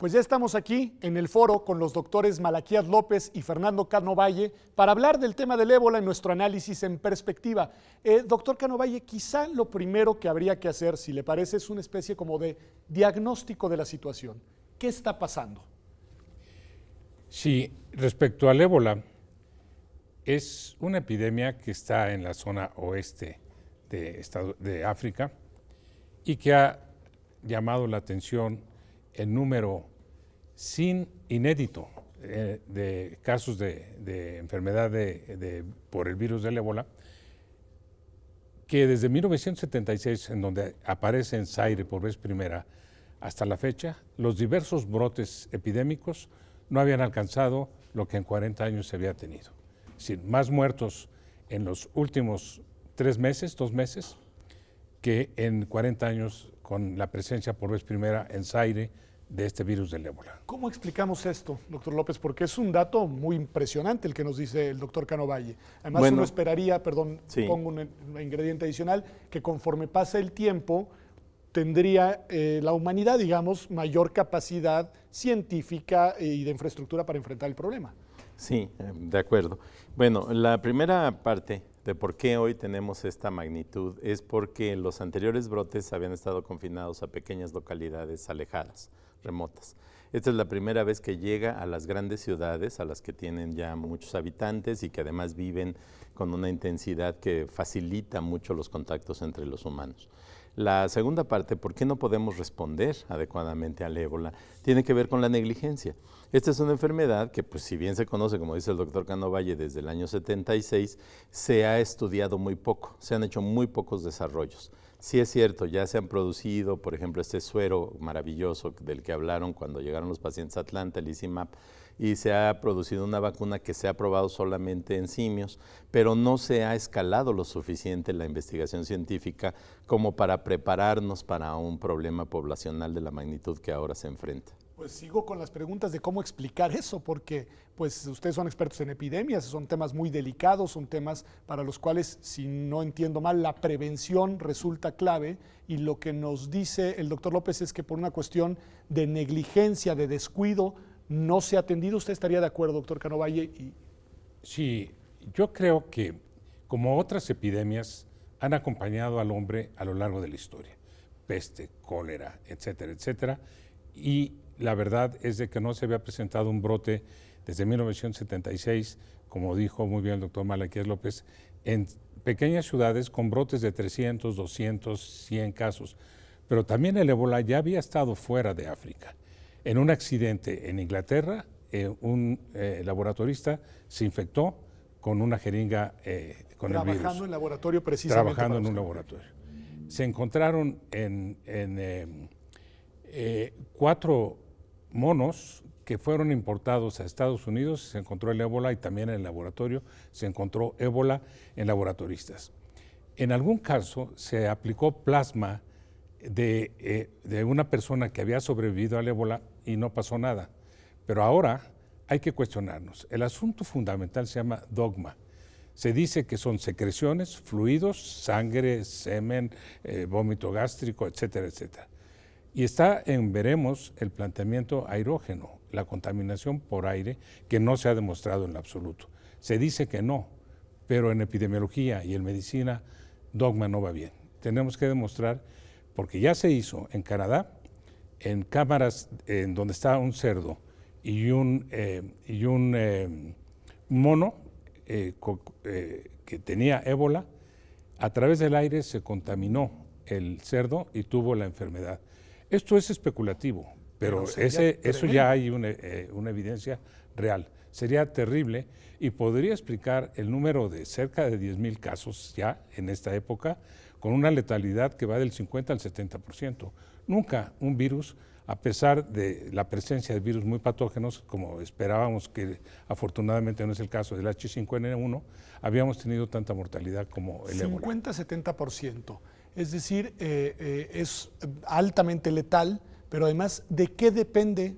Pues ya estamos aquí en el foro con los doctores Malaquías López y Fernando Cano Valle para hablar del tema del ébola en nuestro análisis en perspectiva. Doctor Cano Valle, quizá lo primero que habría que hacer, si le parece, es una especie como de diagnóstico de la situación. ¿Qué está pasando? Sí, respecto al ébola, es una epidemia que está en la zona oeste de África y que ha llamado la atención el número inédito de casos de enfermedad por el virus del ébola, que desde 1976, en donde aparece en Zaire por vez primera, hasta la fecha, los diversos brotes epidémicos no habían alcanzado lo que en 40 años se había tenido. Es decir, más muertos en los últimos 2 meses, que en 40 años con la presencia por vez primera en Zaire de este virus del ébola. ¿Cómo explicamos esto, doctor López? Porque es un dato muy impresionante el que nos dice el doctor Cano Valle. Además, uno esperaría, sí, pongo un ingrediente adicional, que conforme pasa el tiempo tendría la humanidad, digamos, mayor capacidad científica y de infraestructura para enfrentar el problema. Sí, de acuerdo. Bueno, la primera parte de por qué hoy tenemos esta magnitud es porque los anteriores brotes habían estado confinados a pequeñas localidades alejadas, remotas. Esta es la primera vez que llega a las grandes ciudades, a las que tienen ya muchos habitantes y que además viven con una intensidad que facilita mucho los contactos entre los humanos. La segunda parte, ¿por qué no podemos responder adecuadamente al ébola? Tiene que ver con la negligencia. Esta es una enfermedad que, pues, si bien se conoce, como dice el doctor Cano Valle, desde el año 76, se ha estudiado muy poco, se han hecho muy pocos desarrollos. Sí es cierto, ya se han producido, por ejemplo, este suero maravilloso del que hablaron cuando llegaron los pacientes a Atlanta, el ICIMAP, y se ha producido una vacuna que se ha probado solamente en simios, pero no se ha escalado lo suficiente la investigación científica como para prepararnos para un problema poblacional de la magnitud que ahora se enfrenta. Pues sigo con las preguntas de cómo explicar eso, porque pues ustedes son expertos en epidemias, son temas muy delicados, son temas para los cuales, si no entiendo mal, la prevención resulta clave, y lo que nos dice el doctor López es que por una cuestión de negligencia, de descuido, no se ha atendido. ¿Usted estaría de acuerdo, doctor Cano Valle? Sí, yo creo que como otras epidemias han acompañado al hombre a lo largo de la historia, peste, cólera, etcétera, etcétera, y la verdad es de que no se había presentado un brote desde 1976, como dijo muy bien el doctor Malaquías López, en pequeñas ciudades con brotes de 300, 200, 100 casos. Pero también el ébola ya había estado fuera de África. En un accidente en Inglaterra, un laboratorista se infectó con una jeringa con el virus. Trabajando en laboratorio precisamente. Trabajando en un laboratorio. Se encontraron 4 monos que fueron importados a Estados Unidos, se encontró el ébola, y también en el laboratorio se encontró ébola en laboratoristas. En algún caso se aplicó plasma de una persona que había sobrevivido al ébola y no pasó nada. Pero ahora hay que cuestionarnos. El asunto fundamental se llama dogma. Se dice que son secreciones, fluidos, sangre, semen, vómito gástrico, etcétera, etcétera. Y está en veremos el planteamiento aerógeno, la contaminación por aire, que no se ha demostrado en lo absoluto. Se dice que no, pero en epidemiología y en medicina, dogma no va bien. Tenemos que demostrar, porque ya se hizo en Canadá, en cámaras en donde está un cerdo y un mono que tenía ébola, a través del aire se contaminó el cerdo y tuvo la enfermedad. Esto es especulativo, pero eso ya hay una evidencia real. Sería terrible y podría explicar el número de cerca de 10,000 casos ya en esta época, con una letalidad que va del 50 al 70%. Nunca un virus, a pesar de la presencia de virus muy patógenos, como esperábamos, que afortunadamente no es el caso del H5N1, habíamos tenido tanta mortalidad como el ébola. 50-70%. Es decir, es altamente letal, pero además, ¿de qué depende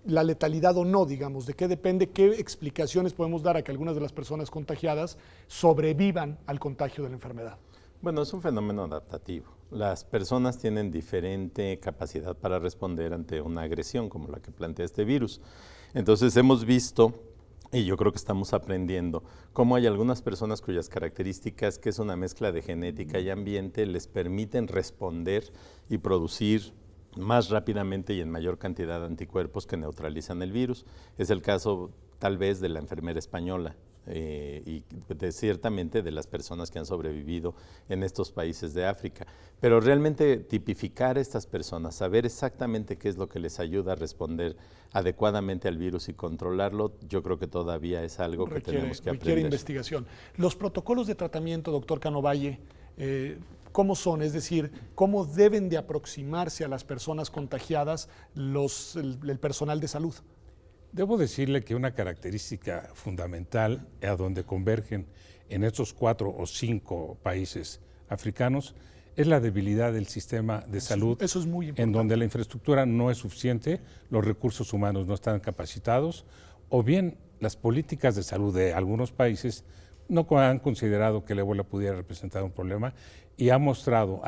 la letalidad o no, digamos? ¿De qué depende? ¿Qué explicaciones podemos dar a que algunas de las personas contagiadas sobrevivan al contagio de la enfermedad? Bueno, es un fenómeno adaptativo. Las personas tienen diferente capacidad para responder ante una agresión como la que plantea este virus. Entonces hemos visto, y yo creo que estamos aprendiendo, cómo hay algunas personas cuyas características, que es una mezcla de genética y ambiente, les permiten responder y producir más rápidamente y en mayor cantidad de anticuerpos que neutralizan el virus. Es el caso tal vez de la enfermera española. Y ciertamente de las personas que han sobrevivido en estos países de África. Pero realmente tipificar a estas personas, saber exactamente qué es lo que les ayuda a responder adecuadamente al virus y controlarlo, yo creo que todavía es algo que tenemos que aprender. Requiere investigación. Los protocolos de tratamiento, doctor Cano Valle, ¿cómo son? Es decir, ¿cómo deben de aproximarse a las personas contagiadas el personal de salud? Debo decirle que una característica fundamental a donde convergen en estos 4 o 5 países africanos es la debilidad del sistema de salud. Eso es muy importante. En donde la infraestructura no es suficiente, los recursos humanos no están capacitados, o bien las políticas de salud de algunos países no han considerado que el ébola pudiera representar un problema y ha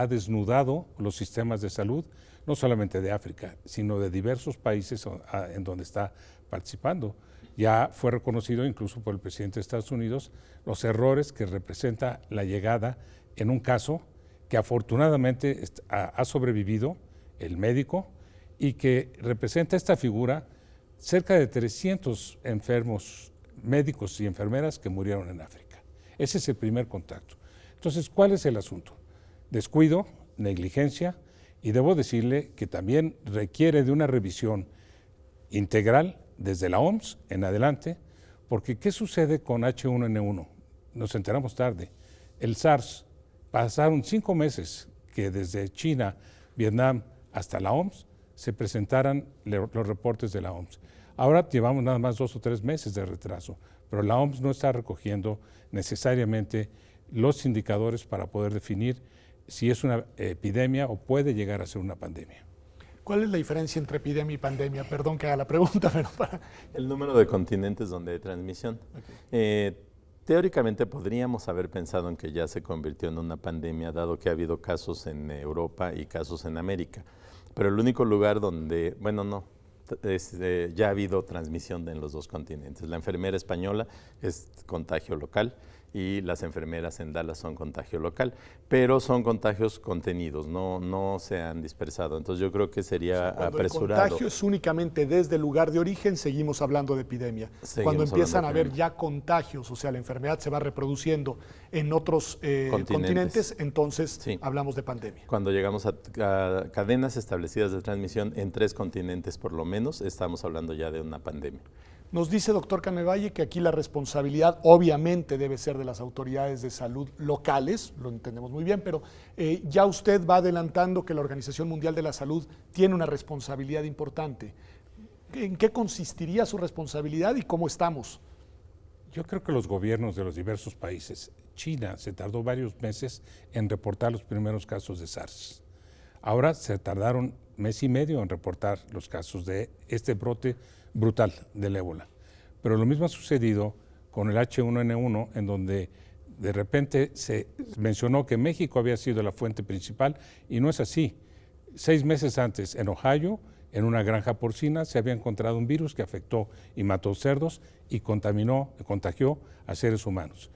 desnudado los sistemas de salud, no solamente de África, sino de diversos países en donde está participando. Ya fue reconocido incluso por el presidente de Estados Unidos los errores que representa la llegada en un caso que afortunadamente ha sobrevivido el médico y que representa esta figura cerca de 300 enfermos médicos y enfermeras que murieron en África. Ese es el primer contacto. Entonces, ¿cuál es el asunto? Descuido, negligencia, y debo decirle que también requiere de una revisión integral desde la OMS en adelante, porque ¿qué sucede con H1N1? Nos enteramos tarde. El SARS, pasaron 5 meses que desde China, Vietnam hasta la OMS se presentaran los reportes de la OMS. Ahora llevamos nada más 2 o 3 meses de retraso, pero la OMS no está recogiendo necesariamente los indicadores para poder definir si es una epidemia o puede llegar a ser una pandemia. ¿Cuál es la diferencia entre epidemia y pandemia? Perdón que haga la pregunta, pero para... El número de continentes donde hay transmisión. Okay. Teóricamente podríamos haber pensado en que ya se convirtió en una pandemia, dado que ha habido casos en Europa y casos en América. Pero el único lugar donde, bueno, no, ya ha habido transmisión en los 2 continentes. La enfermera española es contagio local y las enfermeras en Dallas son contagio local, pero son contagios contenidos, no se han dispersado. Entonces yo creo que sería apresurado. El contagio es únicamente desde el lugar de origen, seguimos hablando de epidemia. Cuando empiezan a haber ya contagios, o sea, la enfermedad se va reproduciendo en otros continentes, entonces sí, hablamos de pandemia. Cuando llegamos a cadenas establecidas de transmisión en 3 continentes por lo menos, estamos hablando ya de una pandemia. Nos dice, doctor Cano Valle, que aquí la responsabilidad obviamente debe ser de las autoridades de salud locales, lo entendemos muy bien, pero ya usted va adelantando que la Organización Mundial de la Salud tiene una responsabilidad importante. ¿En qué consistiría su responsabilidad y cómo estamos? Yo creo que los gobiernos de los diversos países, China se tardó varios meses en reportar los primeros casos de SARS. Ahora se tardaron 1 mes y medio en reportar los casos de este brote brutal del ébola. Pero lo mismo ha sucedido con el H1N1, en donde de repente se mencionó que México había sido la fuente principal y no es así. 6 meses antes, en Ohio, en una granja porcina, se había encontrado un virus que afectó y mató cerdos y contagió a seres humanos.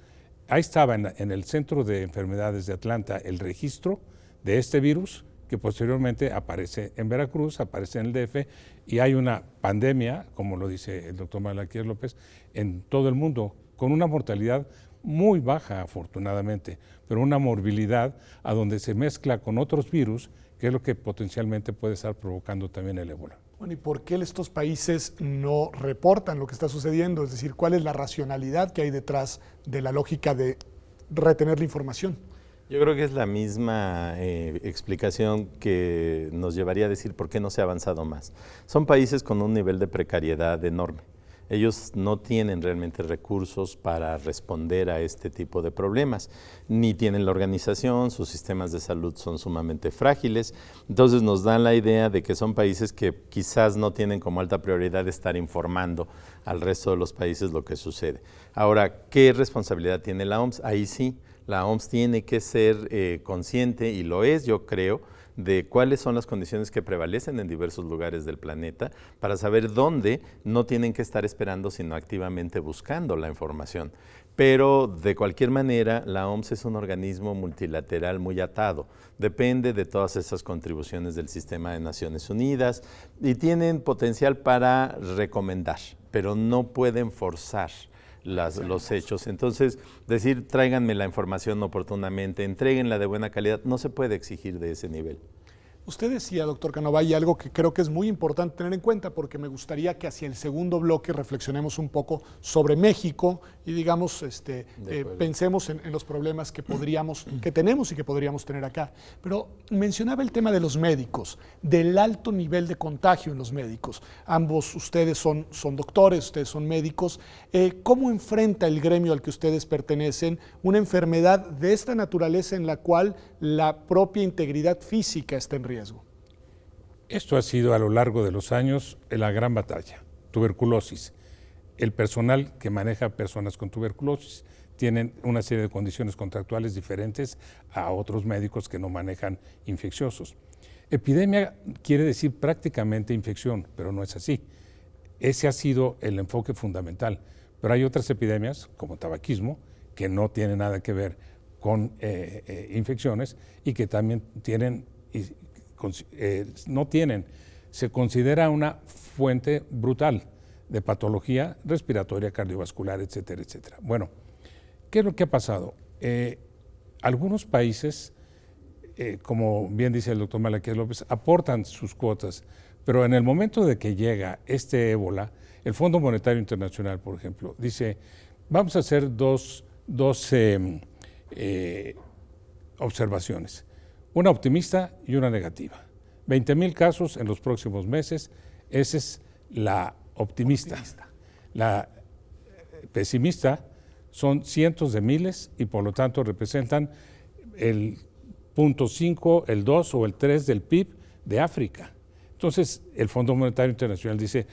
Ahí estaba en el Centro de Enfermedades de Atlanta el registro de este virus, que posteriormente aparece en Veracruz, aparece en el DF, y hay una pandemia, como lo dice el doctor Malaquías López, en todo el mundo, con una mortalidad muy baja, afortunadamente, pero una morbilidad a donde se mezcla con otros virus, que es lo que potencialmente puede estar provocando también el ébola. Bueno, ¿y por qué estos países no reportan lo que está sucediendo? Es decir, ¿cuál es la racionalidad que hay detrás de la lógica de retener la información? Yo creo que es la misma explicación que nos llevaría a decir por qué no se ha avanzado más. Son países con un nivel de precariedad enorme. Ellos no tienen realmente recursos para responder a este tipo de problemas, ni tienen la organización, sus sistemas de salud son sumamente frágiles, entonces nos dan la idea de que son países que quizás no tienen como alta prioridad estar informando al resto de los países lo que sucede. Ahora, ¿qué responsabilidad tiene la OMS? Ahí sí, la OMS tiene que ser consciente, y lo es, yo creo, de cuáles son las condiciones que prevalecen en diversos lugares del planeta para saber dónde no tienen que estar esperando, sino activamente buscando la información. Pero de cualquier manera, la OMS es un organismo multilateral muy atado, depende de todas esas contribuciones del sistema de Naciones Unidas y tienen potencial para recomendar, pero no pueden forzar los hechos. Entonces, decir tráiganme la información oportunamente, entréguenla de buena calidad, no se puede exigir de ese nivel. Usted decía, doctor Canova, y algo que creo que es muy importante tener en cuenta, porque me gustaría que hacia el segundo bloque reflexionemos un poco sobre México y digamos, pensemos en los problemas que tenemos y que podríamos tener acá. Pero mencionaba el tema de los médicos, del alto nivel de contagio en los médicos. Ambos ustedes son doctores, ustedes son médicos. ¿Cómo enfrenta el gremio al que ustedes pertenecen una enfermedad de esta naturaleza en la cual la propia integridad física está en riesgo? Esto ha sido a lo largo de los años la gran batalla. Tuberculosis. El personal que maneja personas con tuberculosis tienen una serie de condiciones contractuales diferentes a otros médicos que no manejan infecciosos. Epidemia quiere decir prácticamente infección, pero no es así. Ese ha sido el enfoque fundamental. Pero hay otras epidemias, como tabaquismo, que no tienen nada que ver con infecciones y que también se considera una fuente brutal de patología respiratoria, cardiovascular, etcétera, etcétera. Bueno, ¿qué es lo que ha pasado? Algunos países, como bien dice el doctor Malaquías López, aportan sus cuotas, pero en el momento de que llega este ébola, el Fondo Monetario Internacional, por ejemplo, dice, vamos a hacer dos observaciones, una optimista y una negativa. 20,000 casos en los próximos meses, esa es la optimista. La pesimista son cientos de miles y por lo tanto representan el 0.5, el 2 o el 3 del PIB de África. Entonces, el Fondo Monetario Internacional dice,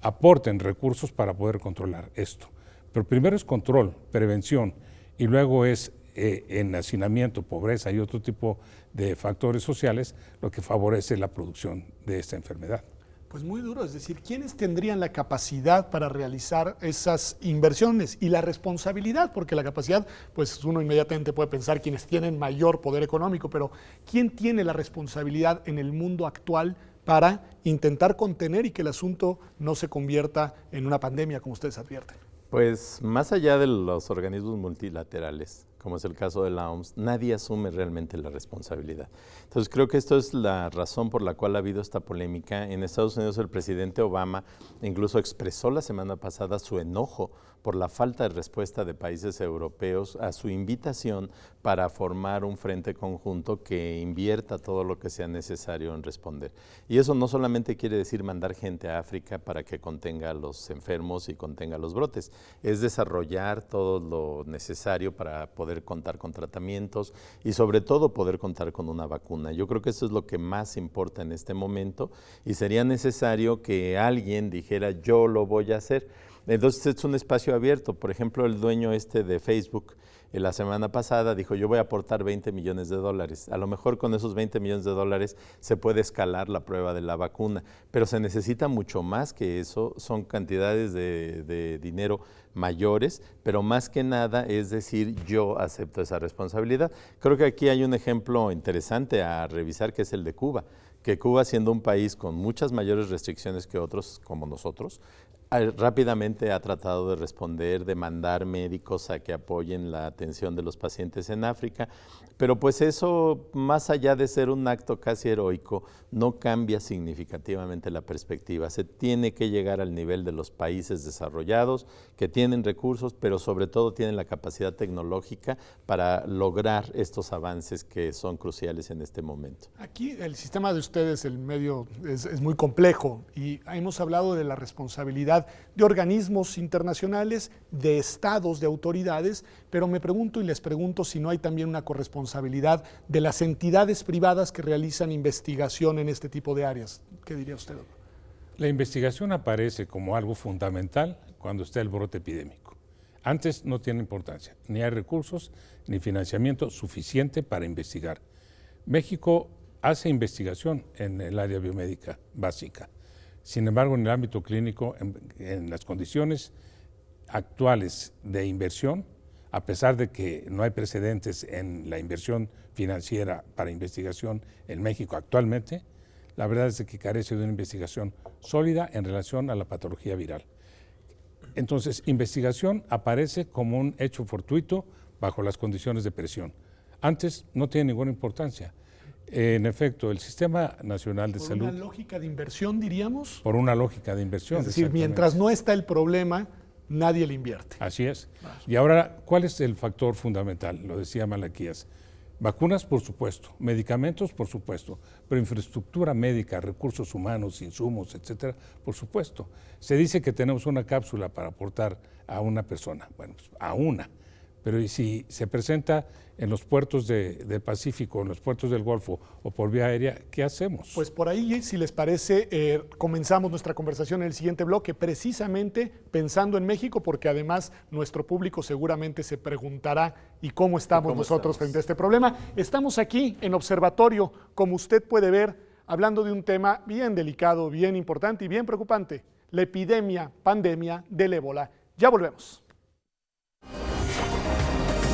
aporten recursos para poder controlar esto. Pero primero es control, prevención, y luego es en hacinamiento, pobreza y otro tipo de factores sociales lo que favorece la producción de esta enfermedad. Pues muy duro, es decir, ¿quiénes tendrían la capacidad para realizar esas inversiones y la responsabilidad? Porque la capacidad, pues uno inmediatamente puede pensar quienes tienen mayor poder económico, pero ¿quién tiene la responsabilidad en el mundo actual para intentar contener y que el asunto no se convierta en una pandemia, como ustedes advierten? Pues más allá de los organismos multilaterales, como es el caso de la OMS, nadie asume realmente la responsabilidad. Entonces creo que esto es la razón por la cual ha habido esta polémica. En Estados Unidos el presidente Obama incluso expresó la semana pasada su enojo por la falta de respuesta de países europeos a su invitación para formar un frente conjunto que invierta todo lo que sea necesario en responder. Y eso no solamente quiere decir mandar gente a África para que contenga a los enfermos y contenga los brotes, es desarrollar todo lo necesario para poder contar con tratamientos y sobre todo poder contar con una vacuna. Yo creo que eso es lo que más importa en este momento y sería necesario que alguien dijera yo lo voy a hacer. Entonces es un espacio abierto. Por ejemplo, el dueño de Facebook la semana pasada dijo yo voy a aportar $20 millones. A lo mejor con esos $20 millones se puede escalar la prueba de la vacuna, pero se necesita mucho más que eso, son cantidades de dinero mayores, pero más que nada es decir yo acepto esa responsabilidad. Creo que aquí hay un ejemplo interesante a revisar que es el de Cuba, que Cuba siendo un país con muchas mayores restricciones que otros como nosotros, rápidamente ha tratado de responder, de mandar médicos a que apoyen la atención de los pacientes en África, pero pues eso, más allá de ser un acto casi heroico, no cambia significativamente la perspectiva. Se tiene que llegar al nivel de los países desarrollados, que tienen recursos, pero sobre todo tienen la capacidad tecnológica para lograr estos avances que son cruciales en este momento. Aquí el sistema de ustedes, el medio, es muy complejo y hemos hablado de la responsabilidad responsabilidad de organismos internacionales, de estados, de autoridades, pero me pregunto y les pregunto si no hay también una corresponsabilidad de las entidades privadas que realizan investigación en este tipo de áreas. ¿Qué diría usted, doctor? La investigación aparece como algo fundamental cuando está el brote epidémico. Antes no tiene importancia, ni hay recursos ni financiamiento suficiente para investigar. México hace investigación en el área biomédica básica. Sin embargo, en el ámbito clínico, en las condiciones actuales de inversión, a pesar de que no hay precedentes en la inversión financiera para investigación en México actualmente, la verdad es que carece de una investigación sólida en relación a la patología viral. Entonces, investigación aparece como un hecho fortuito bajo las condiciones de presión. Antes no tiene ninguna importancia. En efecto, el Sistema Nacional de Salud... ¿Por una lógica de inversión, diríamos? Por una lógica de inversión. Es decir, mientras no está el problema, nadie le invierte. Así es. Y ahora, ¿cuál es el factor fundamental? Lo decía Malaquías. Vacunas, por supuesto, medicamentos, por supuesto, pero infraestructura médica, recursos humanos, insumos, etcétera, por supuesto. Se dice que tenemos una cápsula para aportar a una persona, bueno, pues a una, pero ¿y si se presenta en los puertos del Pacífico, en los puertos del Golfo o por vía aérea, qué hacemos? Pues por ahí, si les parece, comenzamos nuestra conversación en el siguiente bloque, precisamente pensando en México, porque además nuestro público seguramente se preguntará ¿y cómo estamos nosotros frente a este problema? Estamos aquí en Observatorio, como usted puede ver, hablando de un tema bien delicado, bien importante y bien preocupante, la epidemia, pandemia del ébola. Ya volvemos.